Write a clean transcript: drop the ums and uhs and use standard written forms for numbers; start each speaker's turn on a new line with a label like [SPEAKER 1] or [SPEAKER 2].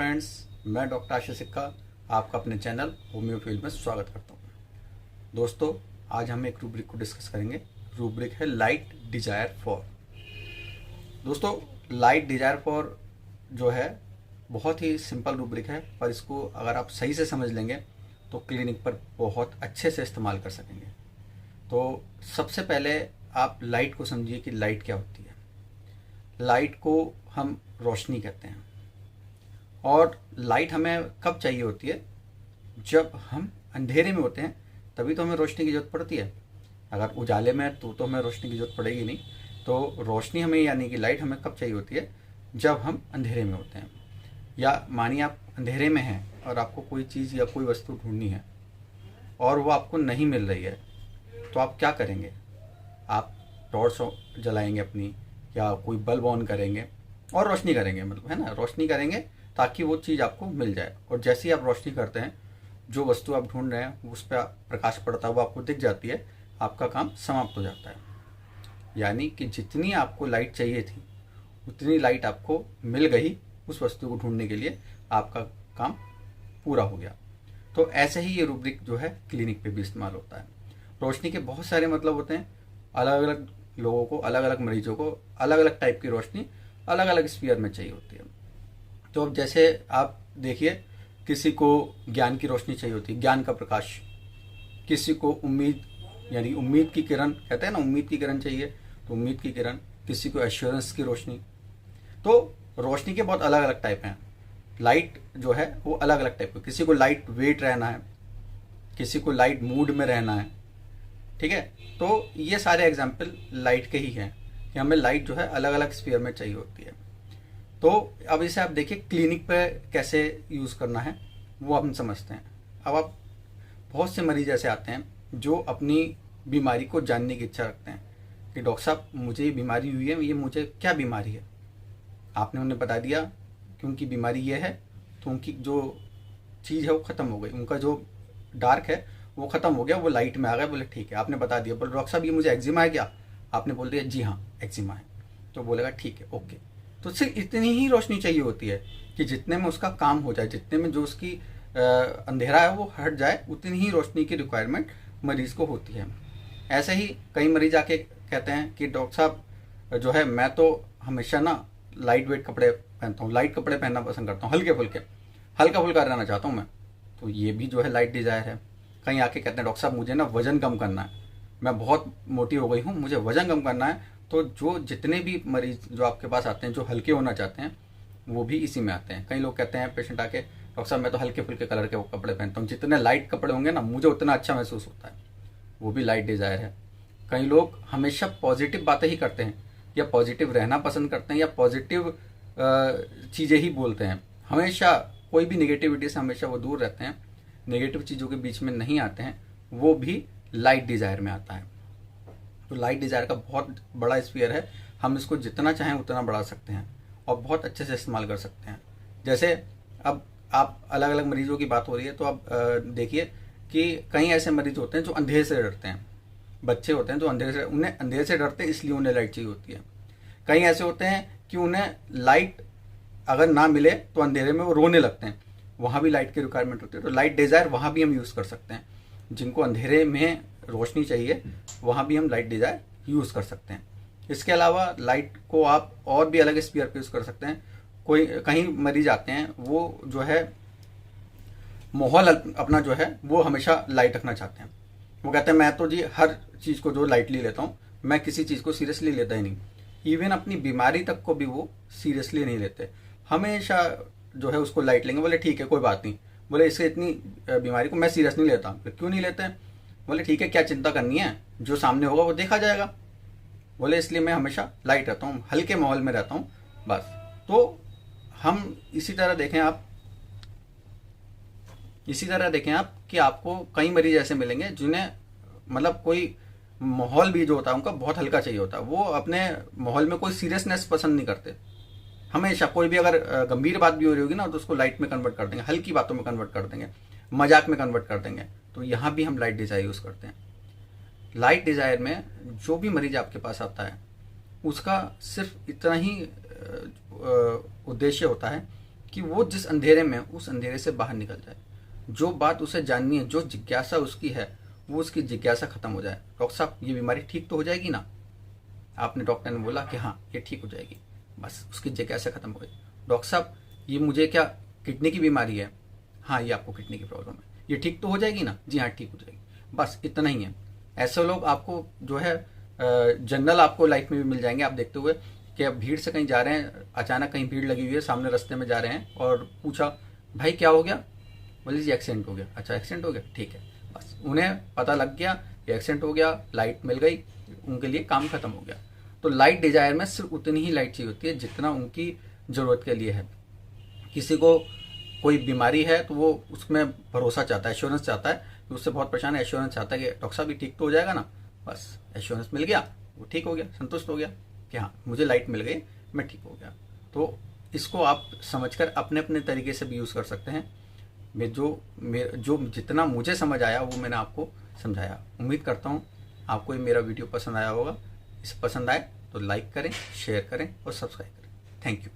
[SPEAKER 1] Friends, मैं doctor आशीष सिक्का आपका अपने चैनल होम्यो फील्ड में स्वागत करता हूँ। दोस्तों, आज हम एक रूब्रिक को डिस्कस करेंगे। रूब्रिक है लाइट डिजायर फॉर। दोस्तों, लाइट डिजायर फॉर जो है बहुत ही सिंपल रूब्रिक है, पर इसको अगर आप सही से समझ लेंगे तो क्लिनिक पर बहुत अच्छे से इस्तेमाल कर सकेंगे। तो सबसे पहले आप लाइट को समझिए कि लाइट क्या होती है। लाइट को हम रोशनी कहते हैं, और लाइट हमें कब चाहिए होती है? जब हम अंधेरे में होते हैं तभी तो हमें रोशनी की जरूरत पड़ती है। अगर उजाले में तो हमें रोशनी की जरूरत पड़ेगी नहीं। तो रोशनी हमें यानी कि लाइट हमें कब चाहिए होती है? जब हम अंधेरे में होते हैं। या मानिए आप अंधेरे में हैं और आपको कोई चीज़ या कोई वस्तु ढूंढनी है और वो आपको नहीं मिल रही है, तो आप क्या करेंगे? आप टॉर्च जलाएंगे अपनी, या कोई बल्ब ऑन करेंगे और रोशनी करेंगे, मतलब है ना, रोशनी करेंगे ताकि वो चीज़ आपको मिल जाए। और जैसे ही आप रोशनी करते हैं, जो वस्तु आप ढूंढ रहे हैं उस पर प्रकाश पड़ता है, वो आपको दिख जाती है, आपका काम समाप्त हो जाता है। यानी कि जितनी आपको लाइट चाहिए थी उतनी लाइट आपको मिल गई उस वस्तु को ढूंढने के लिए, आपका काम पूरा हो गया। तो ऐसे ही ये रूब्रिक जो है क्लिनिक पे भी इस्तेमाल होता है। रोशनी के बहुत सारे मतलब होते हैं। अलग अलग लोगों को, अलग अलग मरीजों को अलग अलग टाइप की रोशनी अलग अलग स्फीयर में चाहिए होती है। तो अब जैसे आप देखिए, किसी को ज्ञान की रोशनी चाहिए होती है, ज्ञान का प्रकाश। किसी को उम्मीद, यानी उम्मीद की किरण कहते हैं ना, उम्मीद की किरण चाहिए, तो उम्मीद की किरण। किसी को एश्योरेंस की रोशनी। तो रोशनी के बहुत अलग अलग टाइप हैं। लाइट जो है वो अलग अलग टाइप की। किसी को लाइट वेट रहना है, किसी को लाइट मूड में रहना है, ठीक है। तो ये सारे एग्जाम्पल लाइट के ही हैं कि हमें लाइट जो है अलग अलग स्फीयर में चाहिए होती है। तो अब इसे आप देखिए क्लिनिक पे कैसे यूज़ करना है वो हम समझते हैं। अब आप, बहुत से मरीज ऐसे आते हैं जो अपनी बीमारी को जानने की इच्छा रखते हैं कि डॉक्टर साहब मुझे ये बीमारी हुई है, ये मुझे क्या बीमारी है? आपने उन्हें बता दिया कि उनकी बीमारी ये है, तो उनकी जो चीज़ है वो ख़त्म हो गई, उनका जो डार्क है वो ख़त्म हो गया, वो लाइट में आ गया। बोले ठीक है, आपने बता दिया। बोले डॉक्टर साहब ये मुझे एक्जिमा है क्या? आपने बोल दिया जी हाँ एक्जिमा है। तो बोलेगा ठीक है, ओके। तो सिर्फ इतनी ही रोशनी चाहिए होती है कि जितने में उसका काम हो जाए, जितने में जो उसकी अंधेरा है वो हट जाए, उतनी ही रोशनी की रिक्वायरमेंट मरीज को होती है। ऐसे ही कई मरीज आके कहते हैं कि डॉक्टर साहब जो है, मैं तो हमेशा ना लाइट वेट कपड़े पहनता हूँ, लाइट कपड़े पहनना पसंद करता हूँ, हल्के फुल्के, हल्का फुल्का रहना चाहता हूँ मैं। तो ये भी जो है लाइट डिजायर है। कहीं आके कहते हैं डॉक्टर साहब मुझे ना वजन कम करना है, मैं बहुत मोटी हो गई हूँ, मुझे वजन कम करना है। तो जो जितने भी मरीज जो आपके पास आते हैं जो हल्के होना चाहते हैं, वो भी इसी में आते हैं। कई लोग कहते हैं, पेशेंट आके, डॉक्टर साहब मैं तो हल्के फुल्के कलर के कपड़े पहनता हूँ, जितने लाइट कपड़े होंगे ना मुझे उतना अच्छा महसूस होता है। वो भी लाइट डिजायर है। कई लोग हमेशा पॉजिटिव बातें ही करते हैं, या पॉजिटिव रहना पसंद करते हैं, या पॉजिटिव चीज़ें ही बोलते हैं। हमेशा कोई भी नेगेटिविटी से हमेशा वो दूर रहते हैं, नेगेटिव चीज़ों के बीच में नहीं आते हैं। वो भी लाइट डिजायर में आता है। तो लाइट डिजायर का बहुत बड़ा स्फीयर है। हम इसको जितना चाहें उतना बढ़ा सकते हैं और बहुत अच्छे से इस्तेमाल कर सकते हैं। जैसे अब आप अलग अलग मरीजों की बात हो रही है, तो आप देखिए कि कई ऐसे मरीज होते हैं जो अंधेरे से डरते हैं। बच्चे होते हैं जो उन्हें अंधेरे से डरते हैं, इसलिए उन्हें लाइट चाहिए होती है। कई ऐसे होते हैं कि उन्हें लाइट अगर ना मिले तो अंधेरे में वो रोने लगते हैं, वहाँ भी लाइट की रिक्वायरमेंट होती है। तो लाइट डिजायर वहाँ भी हम यूज़ कर सकते हैं। जिनको अंधेरे में रोशनी चाहिए वहाँ भी हम लाइट डिजायर यूज़ कर सकते हैं। इसके अलावा लाइट को आप और भी अलग स्पीयर पे यूज़ कर सकते हैं। कहीं मरीज आते हैं, वो जो है माहौल अपना जो है वो हमेशा लाइट रखना चाहते हैं। वो कहते हैं मैं तो जी हर चीज़ को जो लाइटली लेता हूँ, मैं किसी चीज़ को सीरियसली लेता ही नहीं। इवन अपनी बीमारी तक को भी वो सीरियसली नहीं लेते, हमेशा जो है उसको लाइट लेंगे। बोले ठीक है कोई बात नहीं, बोले इससे इतनी बीमारी को मैं सीरियस नहीं लेता। क्यों नहीं लेते? बोले ठीक है, क्या चिंता करनी है, जो सामने होगा वो देखा जाएगा। बोले इसलिए मैं हमेशा लाइट रहता हूँ, हल्के माहौल में रहता हूँ, बस। तो हम इसी तरह देखें आप कि आपको कई मरीज ऐसे मिलेंगे जिन्हें मतलब कोई माहौल भी जो होता है उनका बहुत हल्का चाहिए होता है। वो अपने माहौल में कोई सीरियसनेस पसंद नहीं करते। हमेशा कोई भी अगर गंभीर बात भी हो रही होगी ना, तो उसको लाइट में कन्वर्ट कर देंगे, हल्की बातों में कन्वर्ट कर देंगे, मजाक में कन्वर्ट कर देंगे। तो यहाँ भी हम लाइट डिजायर यूज़ करते हैं। लाइट डिजायर में जो भी मरीज आपके पास आता है उसका सिर्फ इतना ही उद्देश्य होता है कि वो जिस अंधेरे में है उस अंधेरे से बाहर निकल जाए। जो बात उसे जाननी है, जो जिज्ञासा उसकी है, वो उसकी जिज्ञासा खत्म हो जाए। डॉक्टर साहब ये बीमारी ठीक तो हो जाएगी ना? आपने डॉक्टर ने बोला कि हाँ ये ठीक हो जाएगी, बस उसकी जिज्ञासा खत्म हो गई। डॉक्टर साहब ये मुझे क्या किडनी की बीमारी है? हाँ ये आपको किडनी की प्रॉब्लम है, ये ठीक तो हो जाएगी ना? जी हाँ ठीक हो जाएगी। बस इतना ही है। ऐसे लोग आपको जो है जनरल आपको लाइफ में भी मिल जाएंगे। आप देखते हुए कि अब भीड़ से कहीं जा रहे हैं, अचानक कहीं भीड़ लगी हुई है, सामने रास्ते में जा रहे हैं और पूछा भाई क्या हो गया? बोले जी एक्सीडेंट हो गया। अच्छा एक्सीडेंट हो गया, ठीक है। बस उन्हें पता लग गया कि एक्सीडेंट हो गया, लाइट मिल गई, उनके लिए काम खत्म हो गया। तो लाइट डिजायर में सिर्फ उतनी ही लाइट चाहिए होती है जितना उनकी ज़रूरत के लिए है। किसी को कोई बीमारी है तो वो उसमें भरोसा चाहता है, एश्योरेंस चाहता है कि उससे बहुत परेशान है, एश्योरेंस चाहता है कि डॉक्टर साहब भी ठीक तो हो जाएगा ना? बस एश्योरेंस मिल गया, वो ठीक हो गया, संतुष्ट हो गया कि हाँ मुझे लाइट मिल गई, मैं ठीक हो गया। तो इसको आप समझकर अपने अपने तरीके से भी यूज़ कर सकते हैं। जो जितना मुझे समझ आया वो मैंने आपको समझाया। उम्मीद करता हूँ आपको ये मेरा वीडियो पसंद आया होगा। इसे पसंद आए तो लाइक करें, शेयर करें और सब्सक्राइब करें। Thank you.